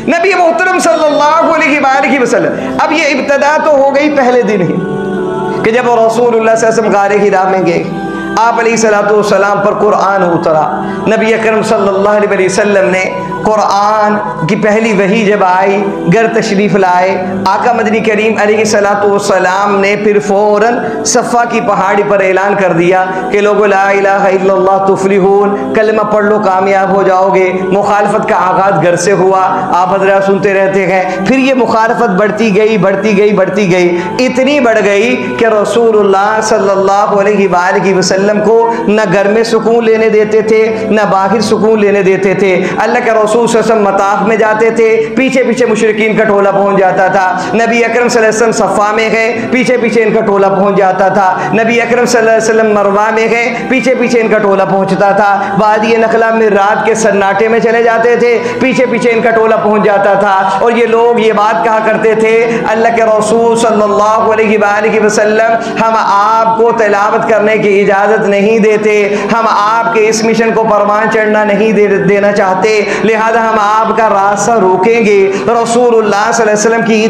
नबी मोहतरम सल्लल्लाहु अलैहि वसल्लम, अब ये इब्तदा तो हो गई पहले दिन ही कि जब रसूलुल्लाह सल्लल्लाहु अलैहि वसल्लम गारे हिरा में गए, आप अलैहिस्सलातु वस्सलाम पर कुरान उतरा। नबी अकरम सल्लल्लाहु अलैहि वसल्लम ने कुरान की पहली वही जब आई, घर तशरीफ़ लाए, आका मदनी करीम अलैहिस्सलातु वस्सलाम ने फिर फ़ौरन सफ़ा की पहाड़ी पर ऐलान कर दिया कि लोगों ला इलाहा इल्लल्लाह तुफ़्लिहून, कलमा पढ़ लो कामयाब हो जाओगे। मुखालफत का आगाज़ घर से हुआ, आप हज़रात सुनते रहते हैं। फिर ये मुखालफत बढ़ती गई बढ़ती गई बढ़ती गई, इतनी बढ़ गई कि रसूलुल्लाह सल्लल्लाहु अलैहि वसल्लम को न घर में सुकून लेने देते थे, न बाहर सुकून लेने देते थे। अल्लाह के रसूल सल्लल्लाहु अलैहि वसल्लम मताफ में जाते थे, पीछे पीछे मुशरिकीन का टोला पहुंच जाता था। नबी अकरम सल्लल्लाहु अलैहि वसल्लम सफ़ा में गए, पीछे पीछे इनका टोला पहुंच जाता था। नबी अकरम सल्लल्लाहु अलैहि वसल्लम मरवा में गए, पीछे पीछे इनका टोला पहुंचता था। वादी नखला में रात के सन्नाटे में चले जाते थे, पीछे पीछे इनका टोला पहुंच जाता था। और ये लोग ये बात कहा करते थे, अल्लाह के रसूल सल्लल्लाहु अलैहि वसल्लम, हम आपको तिलावत करने की इजाज़त नहीं देते, हम आपके इस मिशन को परवान चढ़ना नहीं देना चाहते, लिहाजा हम आपका रास्ता रोकेंगे। रसूलुल्लाह सल्लल्लाहु अलैहि वसल्लम की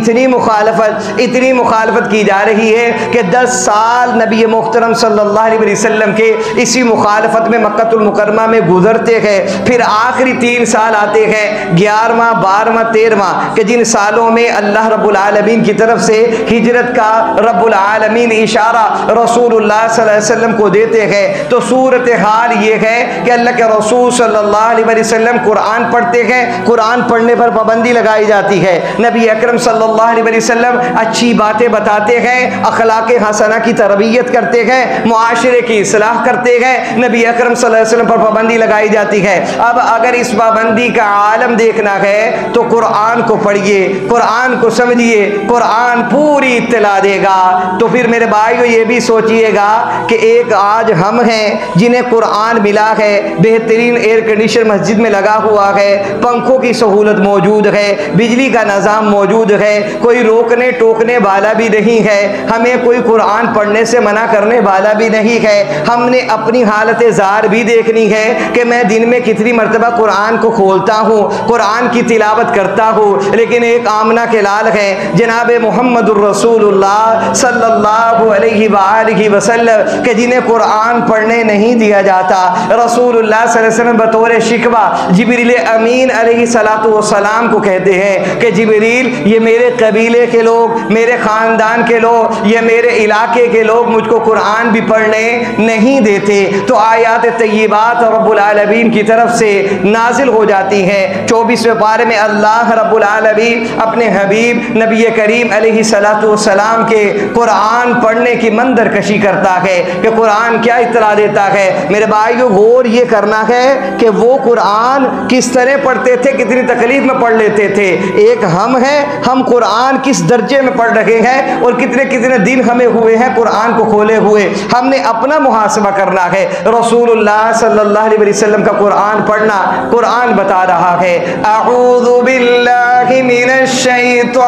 इतनी मुखालफत की जा रही है कि 10 साल नबी मोहतरम सल्लल्लाहु अलैहि वसल्लम के इसी मुखालफत में मक्कतुल मुकर्रमा में गुजरते हैं। फिर आखिरी 3 साल आते हैं, 11वां 12वां 13वां, कि जिन सालों में अल्लाह रब्बुल आलमीन की तरफ से हिजरत का रब्बुल आलमीन इशारा रसूलुल्लाह सल्लल्लाहु अलैहि वसल्लम को देते हैं। तो सूरत हाल ये है कि अल्लाह के रसूल सल्लल्लाहु अलैहि वसल्लम कुरान पढ़ते हैं, कुरान पढ़ने पर पाबंदी लगाई जाती है। नबी अकरम सल्लल्लाहु अलैहि वसल्लम अच्छी बातें बताते हैं, अखलाक हसना की तरबियत करते हैं, मुआशरे की इस्लाह करते हैं। नबी अकरम सल्लल्लाहु अलैहि वसल्लम पर पाबंदी लगाई जाती है। अब अगर इस पाबंदी का आलम देखना है तो कुरान को पढ़िए, कुरान को समझिए, कुरान पूरी इत्तला देगा। तो फिर मेरे भाइयों ये भी सोचिएगा कि एक आज हम हैं जिन्हें कुरान मिला है, बेहतरीन एयर कंडीशन मस्जिद में लगा हुआ है, पंखों की सहूलत मौजूद है, बिजली का निज़ाम मौजूद है, कोई रोकने टोकने वाला भी नहीं है, हमें कोई कुरान पढ़ने से मना करने वाला भी नहीं है। हमने अपनी हालत ज़ार भी देखनी है कि मैं दिन में कितनी मरतबा कुरान को खोलता हूँ, कुरान की तिलावत करता हूँ। लेकिन एक आमना के लाल है जनाब मुहम्मदुर रसूलुल्लाह सल्लल्लाहु अलैहि वसल्लम के जिन्हें कुरान पढ़ने नहीं दिया जाता। रसूलुल्लाह सल्लल्लाहु अलैहि वसल्लम बतौर शिकवा जिब्रील अमीन अलैहिस्सलातु वस्सलाम को कहते हैं कि जिब्रील, ये मेरे कबीले के लोग, मेरे ख़ानदान के लोग, ये मेरे इलाके के लोग मुझको कुरान भी पढ़ने नहीं देते। तो आयात तय्यबात रब्बुल आलमीन की तरफ से नाजिल हो जाती हैं। 24वें पारे में अल्लाह रब्बुल आलमीन अपने हबीब नबी करीम अलैहिस्सलातु वस्सलाम के कुरान पढ़ने की मंदर कशी करता है कि कुरान क्या इत्तला देता है। मेरे भाइयों गौर ये करना है कि वो कुरान किस तरह पढ़ते थे, कितनी तकलीफ में पढ़ लेते थे। एक हम हैं, हम कुरान किस दर्जे में पढ़ रहे हैं और कितने कितने दिन हमें हुए हैं कुरान को खोले हुए। हमने अपना मुहासबा करना है। रसूलुल्लाह सल्लल्लाहु अलैहि वसल्लम का कुरान पढ़ना, कुरान बता रहा है अऊज़ु बिल्लाहि मिनश शैतानिर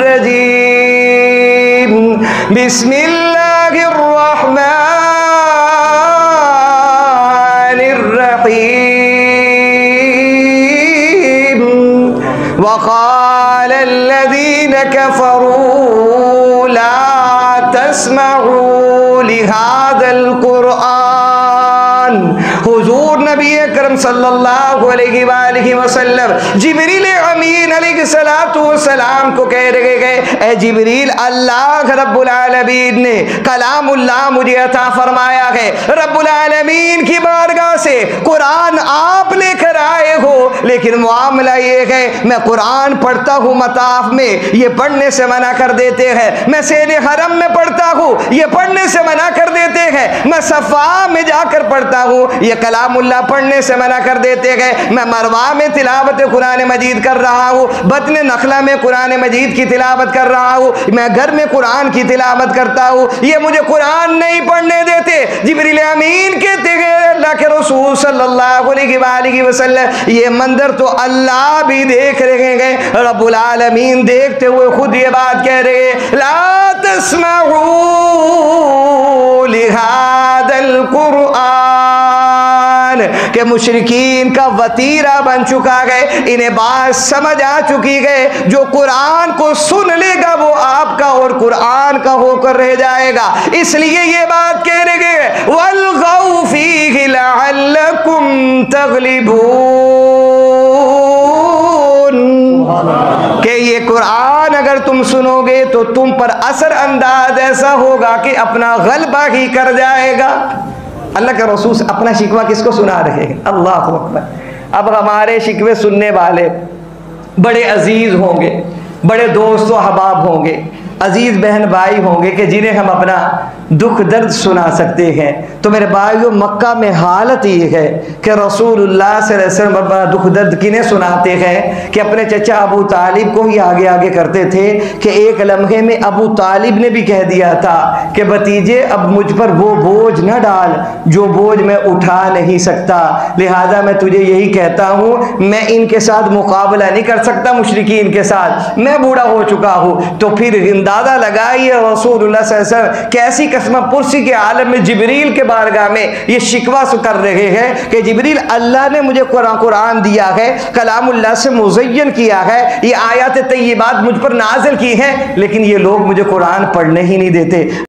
रजीम, बिस्मिल्लाहिर रहमानिर रहीम, वक़ाल अल्लज़ीना कफ़रू ला तस्मऊ लिहाज़ल कुरआन। हुजूर नबी अकरम सल्लल्लाहु अलैहि वसल्लम जिब्रील अमीन अलैहिस्सलातु वस्सलाम को कह रहे गए, ए जिब्रील, अल्लाह रब्बुल आलमीन ने कलामुल्लाह मुझे अता फरमाया है। रब्बुल आलमीन की बारगाह से कुरान आप लेकर आए हो, लेकिन मामला ये है मैं कुरान पढ़ता हूँ मताफ में, ये पढ़ने से मना कर देते हैं। मैं सेने हरम में पढ़ता हूँ, ये पढ़ने से मना कर देते हैं। मैं सफ़ा में जाकर पढ़ता हूँ, ये कलामुल्लाह पढ़ने से मना कर देते हैं। मैं मरवा में तिलावत कुरान मजीद कर रहा हूँ, बतन नखला में कुरान मजीद की तिलावत कर रहा हूँ, मैं घर में कुरान की तिलावत करता हूँ, ये मुझे कुरान नहीं पढ़ने देते। जिब्रील अमीन कहते हैं अल्लाह के रसूल सल्लल्लाहु अलैहि वसल्लम, ये मंजर तो अल्लाह भी देख रहे हैं, रब्बुल आलमीन देखते हुए खुद ये बात कह रहे हैं, ला तस्मऊ लिहाज़ल कुरआन, कि मुशरिकीन का वतीरा बन चुका है, इन्हें बात समझ आ चुकी है, जो कुरान को सुन लेगा वो आपका और कुरान का होकर रह जाएगा। इसलिए ये बात कह रहे हैं वल्गौ फीहि लअल्लकुम तगलिबून, कि ये कुरान अगर तुम सुनोगे तो तुम पर असर अंदाज ऐसा होगा कि अपना गलबा ही कर जाएगा। अल्लाह के रसूल अपना शिकवा किसको सुना रहे हैं? अल्लाह अकबर। अब हमारे शिकवे सुनने वाले बड़े अजीज होंगे, बड़े दोस्त व अहबाब होंगे, अजीज बहन भाई होंगे कि जिन्हें हम अपना दुख दर्द सुना सकते हैं। तो मेरे भाइयों, मक्का में हालत ये है कि रसूलुल्लाह सल्लल्लाहु अलैहि वसल्लम अपना दुख दर्द किन्हें सुनाते हैं कि अपने चचा अबू तालिब को ही आगे आगे करते थे कि एक लम्हे में अबू तालिब ने भी कह दिया था कि भतीजे अब मुझ पर वो बोझ न डाल जो बोझ मैं उठा नहीं सकता, लिहाजा मैं तुझे यही कहता हूँ, मैं इनके साथ मुकाबला नहीं कर सकता, मुशरिकीन के साथ, मैं बूढ़ा हो चुका हूँ। तो फिर अंदाजा लगाइए रसूलुल्लाह सल्लल्लाहु अलैहि वसल्लम कैसी कसम पुरसी के आलम में जिब्रील के बारगाह में ये शिकवा कर रहे हैं कि जिब्रील, अल्लाह ने मुझे कुरान दिया है, कलामुल्लाह से मुज़य्यन किया है, ये आयत तय्यबात मुझ पर नाज़िल की हैं, लेकिन ये लोग मुझे कुरान पढ़ने ही नहीं देते।